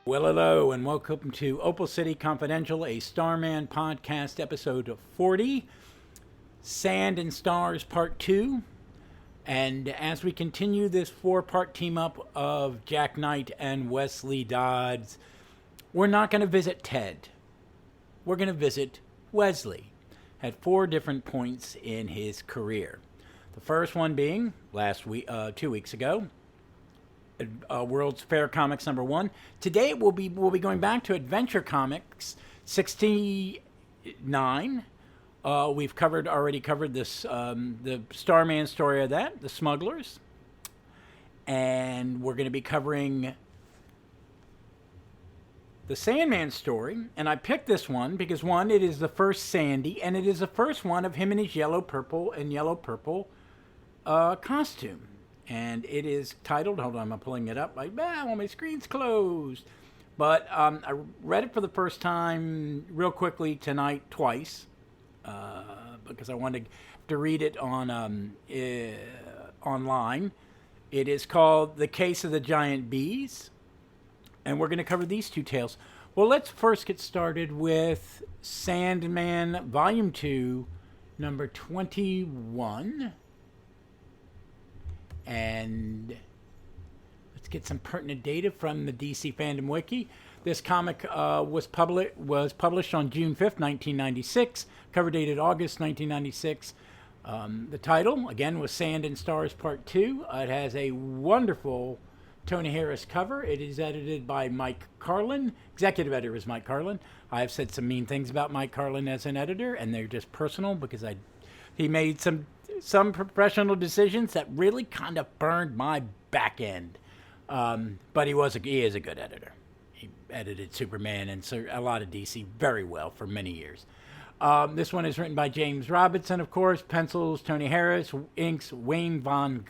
Well, hello, and welcome to Opal City Confidential, a Starman podcast, episode 40, Sand and Stars Part 2. And as we continue this four-part team-up of Jack Knight and Wesley Dodds, we're not going to visit Ted. We're going to visit Wesley at four different points in his career. The first one being 2 weeks ago, World's Fair Comics #1. Today we'll be going back to Adventure Comics 69. We've already covered this the Starman story of that, the Smugglers, and we're going to be covering the Sandman story. And I picked this one because one, it is the first Sandy, and it is the first one of him in his yellow purple costume. And it is titled, hold on, I'm pulling it up. Well, my screen's closed. But I read it for the first time real quickly tonight, twice, because I wanted to read it on online. It is called The Case of the Giant Bees. And we're going to cover these two tales. Well, let's first get started with Sandman Volume 2, number 21. And let's get some pertinent data from the DC Fandom Wiki. This comic was published on June 5th, 1996. Cover dated August 1996. The title, again, was Sand and Stars Part 2. It has a wonderful Tony Harris cover. It is edited by Mike Carlin. Executive editor is Mike Carlin. I have said some mean things about Mike Carlin as an editor, and they're just personal because he made some professional decisions that really kind of burned my back end. But he is a good editor. He edited Superman and a lot of DC very well for many years. This one is written by James Robinson, of course. Pencils, Tony Harris. Inks, Wayne Von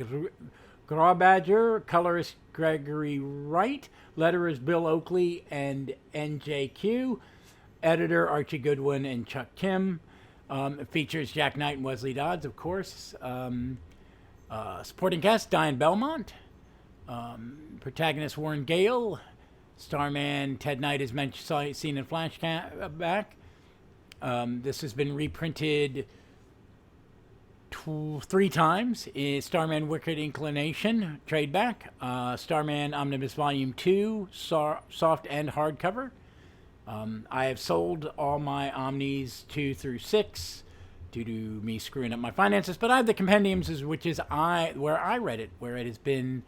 Graubadger. Colorist, Gregory Wright. Letterers, Bill Oakley and NJQ. Editor, Archie Goodwin and Chuck Kim. It features Jack Knight and Wesley Dodds, of course. Supporting cast, Dian Belmont. Protagonist, Warren Gale. Starman, Ted Knight is seen in flashback. This has been reprinted 3 times. Starman Wicked Inclination, tradeback. Starman Omnibus Volume 2, soft and hardcover. I have sold all my Omnis 2 through 6 due to me screwing up my finances, but I have the compendiums, which is where I read it, where it has been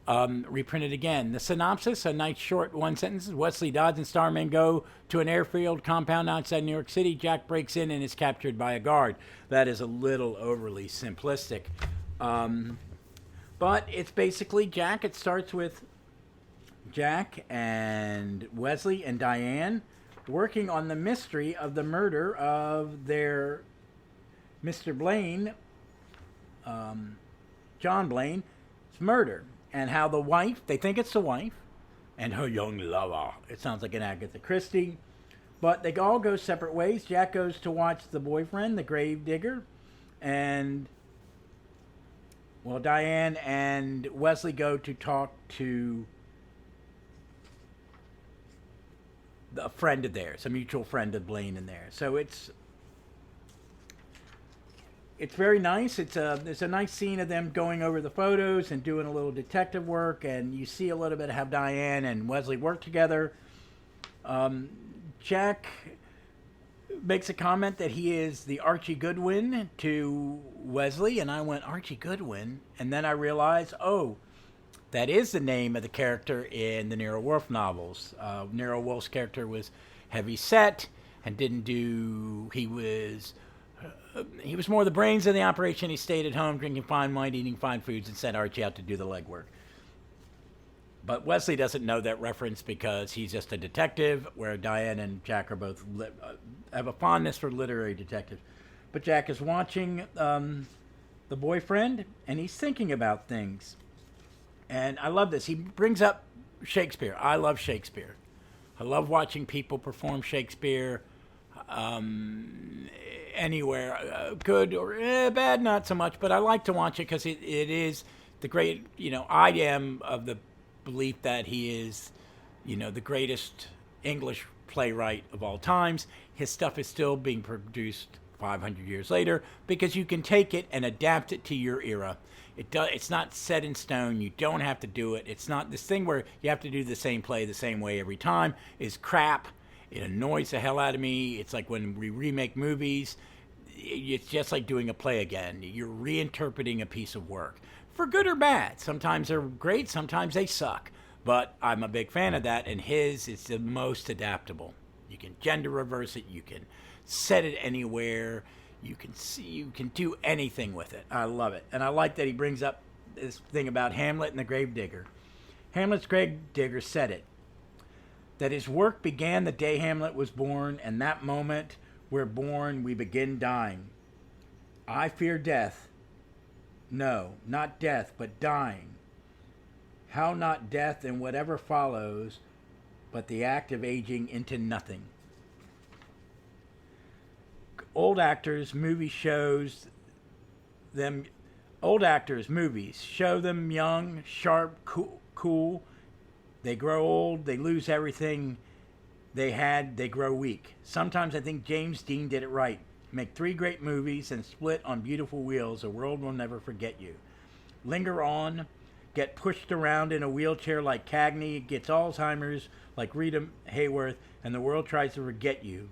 reprinted again. The synopsis, a nice short one sentence. Wesley Dodds and Starman go to an airfield compound outside New York City. Jack breaks in and is captured by a guard. That is a little overly simplistic. But it's basically Jack. It starts with Jack and Wesley and Dian working on the mystery of the murder of their Mr. Blaine, John Blaines' murder, and how the wife, they think it's the wife, and her young lover. It sounds like an Agatha Christie. But they all go separate ways. Jack goes to watch the boyfriend, the grave digger, and Dian and Wesley go to talk to a friend of theirs, a mutual friend of Blaine in there. So it's very nice. There's a nice scene of them going over the photos and doing a little detective work, and you see a little bit of how Dian and Wesley work together. Jack makes a comment that he is the Archie Goodwin to Wesley, and I went, Archie Goodwin? And then I realized, that is the name of the character in the Nero Wolfe novels. Nero Wolfe's character was heavy set and he was more the brains of the operation. He stayed at home drinking fine wine, eating fine foods, and sent Archie out to do the legwork. But Wesley doesn't know that reference because he's just a detective, where Dian and Jack are both have a fondness for literary detectives. But Jack is watching the boyfriend, and he's thinking about things. And I love this. He brings up Shakespeare. I love Shakespeare. I love watching people perform Shakespeare anywhere. Good or bad, not so much. But I like to watch it because it is the great, I am of the belief that he is the greatest English playwright of all times. His stuff is still being produced 500 years later because you can take it and adapt it to your era. It's not set in stone. You don't have to do it. It's not this thing where you have to do the same play the same way every time. Is crap. It annoys the hell out of me. It's like when we remake movies. It's just like doing a play again. You're reinterpreting a piece of work. For good or bad. Sometimes they're great. Sometimes they suck. But I'm a big fan of that. And his is the most adaptable. You can gender reverse it. You can set it anywhere. You can do anything with it. I love it. And I like that he brings up this thing about Hamlet and the gravedigger. Hamlet's gravedigger said it. That his work began the day Hamlet was born, and that moment we're born, we begin dying. I fear death. No, not death, but dying. How not death and whatever follows, but the act of aging into nothing. Old actors, movies show them young, sharp, cool. They grow old, they lose everything they had, they grow weak. Sometimes I think James Dean did it right. Make 3 great movies and split on beautiful wheels. The world will never forget you. Linger on, get pushed around in a wheelchair like Cagney, gets Alzheimer's like Rita Hayworth, and the world tries to forget you.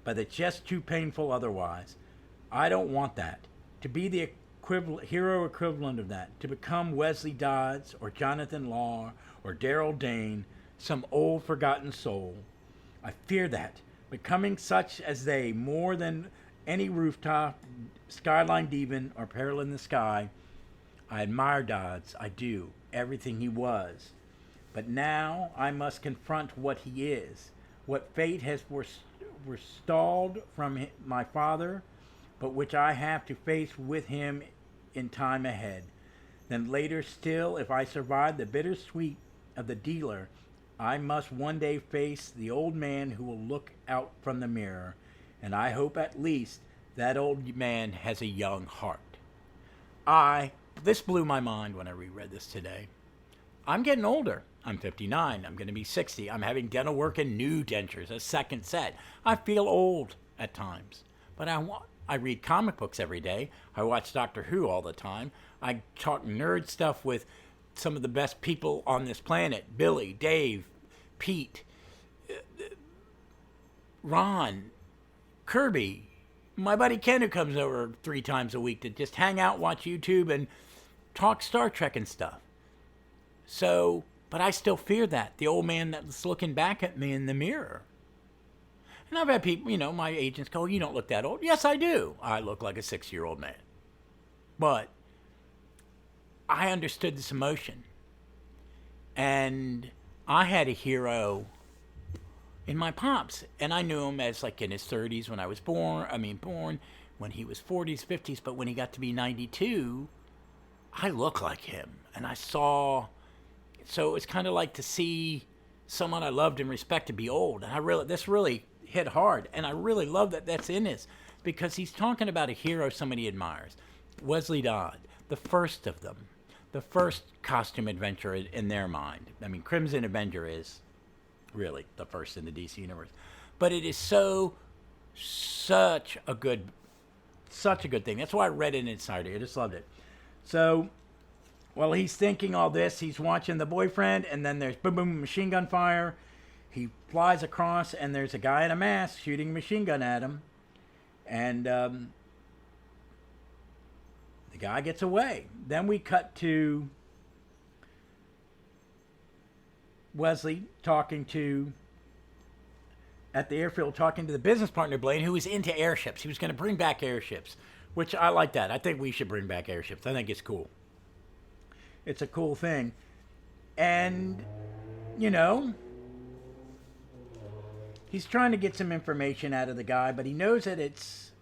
But it's just too painful otherwise. I don't want that. To be the hero equivalent of that. To become Wesley Dodds or Jonathan Law or Daryl Dane, some old forgotten soul. I fear that. Becoming such as they, more than any rooftop, skyline demon, or peril in the sky. I admire Dodds. I do. Everything he was. But now I must confront what he is. What fate has forestalled from my father, but which I have to face with him in time ahead. Then later still, if I survive the bittersweet of the dealer, I must one day face the old man who will look out from the mirror, and I hope at least that old man has a young heart. This blew my mind when I reread this today. I'm getting older. I'm 59. I'm going to be 60. I'm having dental work and new dentures, a second set. I feel old at times, but I read comic books every day. I watch Doctor Who all the time. I talk nerd stuff with some of the best people on this planet. Billy, Dave, Pete, Ron, Kirby, my buddy Ken, who comes over 3 times a week to just hang out, watch YouTube, and talk Star Trek and stuff. So, but I still fear that. The old man that's looking back at me in the mirror. And I've had people, my agents go, you don't look that old. Yes, I do. I look like a 6-year-old man. But I understood this emotion. And I had a hero in my pops. And I knew him as like in his 30s when I was born, when he was 40s, 50s. But when he got to be 92, I look like him. And I saw, so it's kind of like to see someone I loved and respect to be old. And this really hit hard. And I really love that that's in this, because he's talking about a hero somebody admires. Wesley Dodd, the first of them, the first costume adventurer in their mind. Crimson Avenger is really the first in the DC universe. But it is such a good thing. That's why I read it inside here. I just loved it. So, while he's thinking all this, he's watching the boyfriend, and then there's boom, boom, machine gun fire. He flies across, and there's a guy in a mask shooting a machine gun at him. And the guy gets away. Then we cut to Wesley at the airfield, talking to the business partner, Blaine, who was into airships. He was going to bring back airships, which I like that. I think we should bring back airships. I think it's cool. It's a cool thing. And, he's trying to get some information out of the guy, but he knows that it's,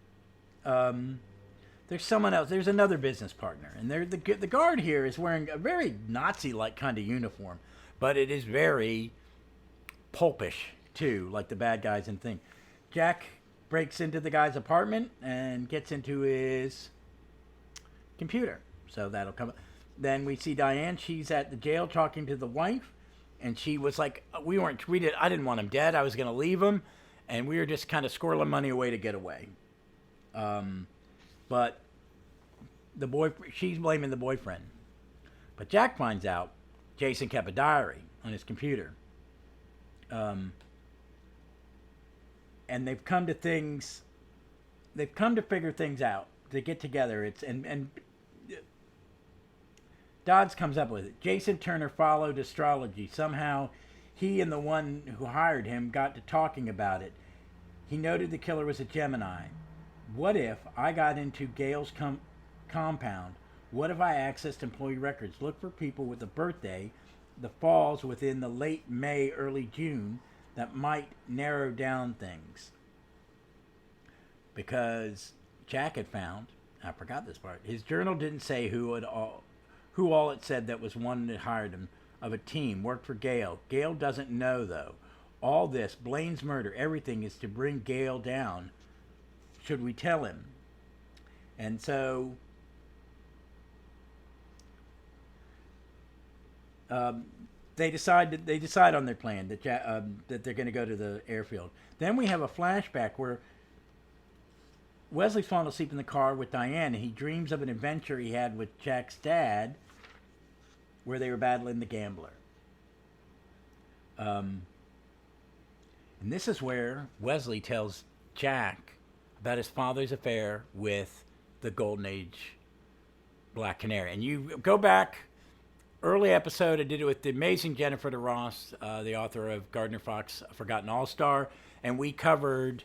there's someone else. There's another business partner. And the guard here is wearing a very Nazi-like kind of uniform, but it is very pulpish, too, like the bad guys and thing. Jack breaks into the guy's apartment and gets into his computer. So that'll come up. Then we see Diane. She's at the jail talking to the wife. and she was like, I didn't want him dead. I was going to leave him, and we were just kind of squirreling money away to get away. But she's blaming the boyfriend. But Jack finds out Jason kept a diary on his computer. And they've come to figure things out. They get together. And Dodds comes up with it. Jason Turner followed astrology. Somehow he and the one who hired him got to talking about it. He noted the killer was a Gemini. What if I got into Gail's compound? What if I accessed employee records? Look for people with a birthday that falls within the late May, early June that might narrow down things. Because Jack had found, I forgot this part, his journal didn't say who all it said that was one that hired him of a team, worked for Gail. Gail doesn't know, though. All this, Blaine's murder, everything is to bring Gail down. Should we tell him? And so they decide on their plan that they're going to go to the airfield. Then we have a flashback where Wesley's falling asleep in the car with Dian, and he dreams of an adventure he had with Jack's dad where they were battling the gambler. And this is where Wesley tells Jack about his father's affair with the Golden Age Black Canary. And you go back, early episode, I did it with the amazing Jennifer DeRoss, the author of Gardner Fox, Forgotten All-Star, and we covered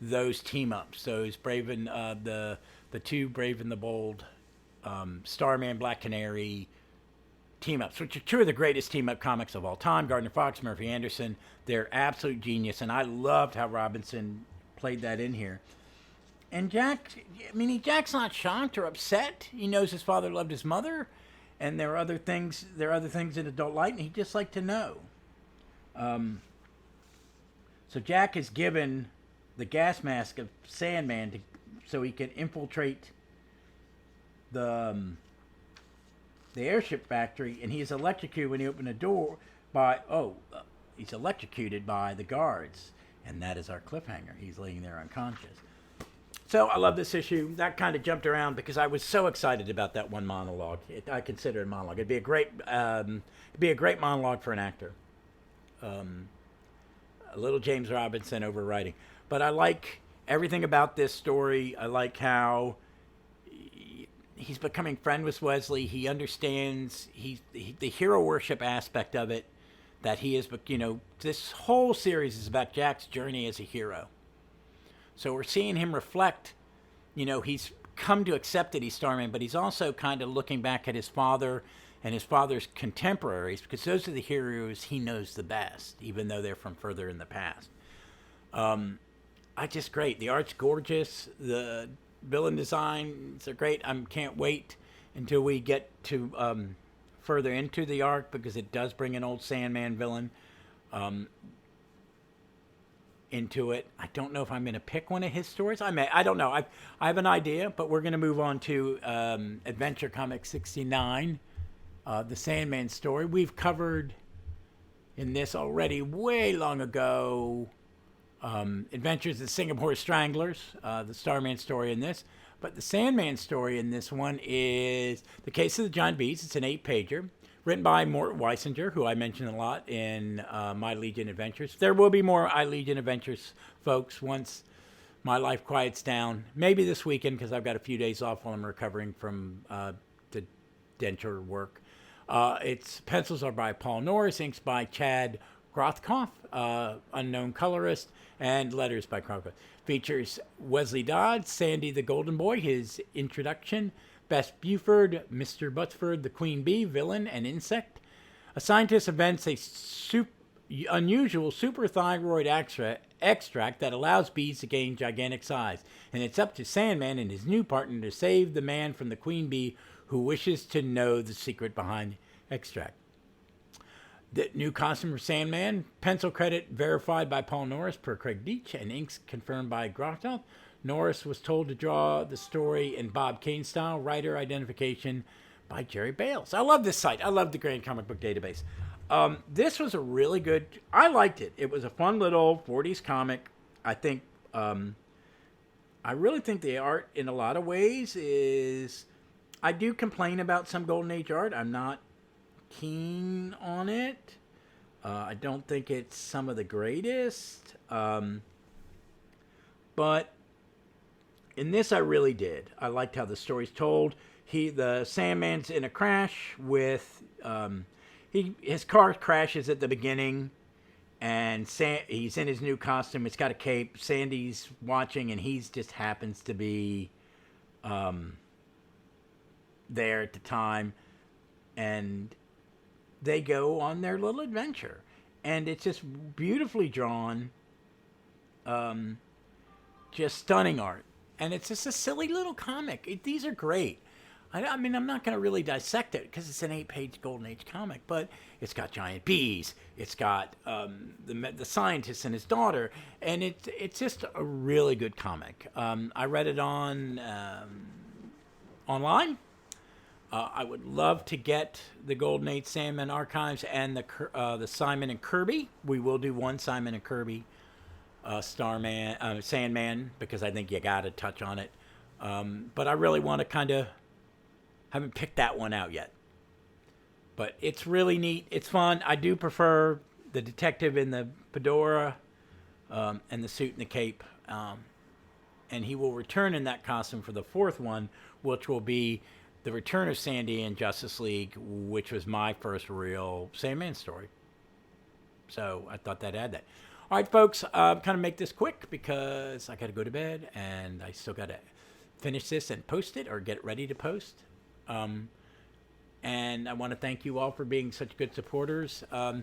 those team-ups, those Brave and the two Brave and the Bold, Starman, Black Canary team-ups, which are two of the greatest team-up comics of all time. Gardner Fox, Murphy Anderson, they're absolute genius, and I loved how Robinson played that in here. And Jack's not shocked or upset. He knows his father loved his mother, and there are other things in adult life, and he'd just like to know. So Jack is given the gas mask of Sandman so he can infiltrate the airship factory, and he is electrocuted when he opened the door he's electrocuted by the guards, and that is our cliffhanger. He's laying there unconscious. So I love this issue. That kind of jumped around because I was so excited about that one monologue. I consider it a monologue. It'd be a great monologue for an actor. A little James Robinson overwriting. But I like everything about this story. I like how he's becoming friend with Wesley. He understands the hero worship aspect of it. That he is, this whole series is about Jack's journey as a hero. So we're seeing him reflect, he's come to accept that he's Starman, but he's also kind of looking back at his father and his father's contemporaries, because those are the heroes he knows the best, even though they're from further in the past. Great. The art's gorgeous. The villain designs are great. I can't wait until we get to further into the arc, because it does bring an old Sandman villain into it. I don't know if I'm going to pick one of his stories. I don't know. I have an idea, but we're going to move on to Adventure Comics 69, the Sandman story. We've covered in this already way long ago. Adventures of the Singapore Stranglers, the Starman story in this. But the Sandman story in this one is The Case of the Giant Beast. It's an 8-pager, written by Mort Weisinger, who I mentioned a lot in My Legion Adventures. There will be more I Legion Adventures, folks, once my life quiets down. Maybe this weekend, because I've got a few days off while I'm recovering from the denture work. Its pencils are by Paul Norris, inks by Chad Grothkopf, unknown colorist, and letters by Grothkopf. Features Wesley Dodds, Sandy the Golden Boy, his introduction, Bess Buford, Mr. Butsford, the Queen Bee, villain and insect. A scientist invents a unusual superthyroid extract that allows bees to gain gigantic size, and it's up to Sandman and his new partner to save the man from the Queen Bee who wishes to know the secret behind the extract. The new costume for Sandman, pencil credit verified by Paul Norris per Craig Beach, and inks confirmed by Grothkopf. Norris was told to draw the story in Bob Kane style, writer identification by Jerry Bales. I love this site. I love the Grand Comic Book Database. This was a really good. I liked it. It was a fun little 40s comic. I think. I really think the art, in a lot of ways, is. I do complain about some Golden Age art. I'm not keen on it. I don't think it's some of the greatest. But in this, I really did. I liked how the story's told. The Sandman's in a crash with. His car crashes at the beginning, and he's in his new costume. It's got a cape. Sandy's watching, and he just happens to be there at the time, and they go on their little adventure, and it's just beautifully drawn, just stunning art, and it's just a silly little comic. These are great. I mean, I'm not going to really dissect it because it's an 8-page Golden Age comic, but it's got giant bees. It's got the scientist and his daughter, and it's just a really good comic. I read it online. I would love to get the Golden Age Sandman archives and the Simon and Kirby. We will do one Simon and Kirby Sandman, because I think you got to touch on it. But I really want to haven't picked that one out yet. But it's really neat. It's fun. I do prefer the detective in the fedora and the suit and the cape. And he will return in that costume for the fourth one, which will be the return of Sandy in Justice League, which was my first real Sandman story. So I thought I'd add that. All right, folks, kind of make this quick because I got to go to bed and I still got to finish this and post it or get it ready to post. And I want to thank you all for being such good supporters. I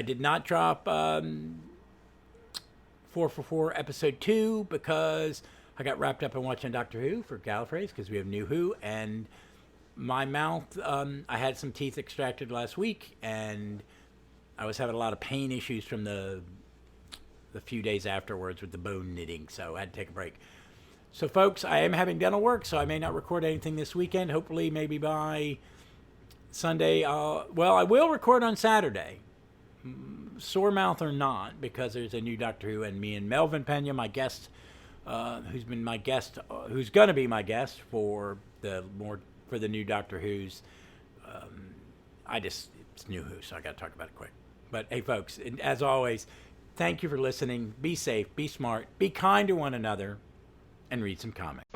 did not drop 444 episode 2 because I got wrapped up in watching Doctor Who for Gallifrey's because we have new Who, and my mouth, I had some teeth extracted last week, and I was having a lot of pain issues from the few days afterwards with the bone knitting, so I had to take a break. So, folks, I am having dental work, so I may not record anything this weekend. Hopefully, maybe by Sunday. I will record on Saturday, sore mouth or not, because there's a new Doctor Who, and me and Melvin Pena, my guest, who's going to be my guest for the new Doctor Who's. It's new Who, so I got to talk about it quick. But hey, folks, as always, thank you for listening. Be safe, be smart, be kind to one another, and read some comics.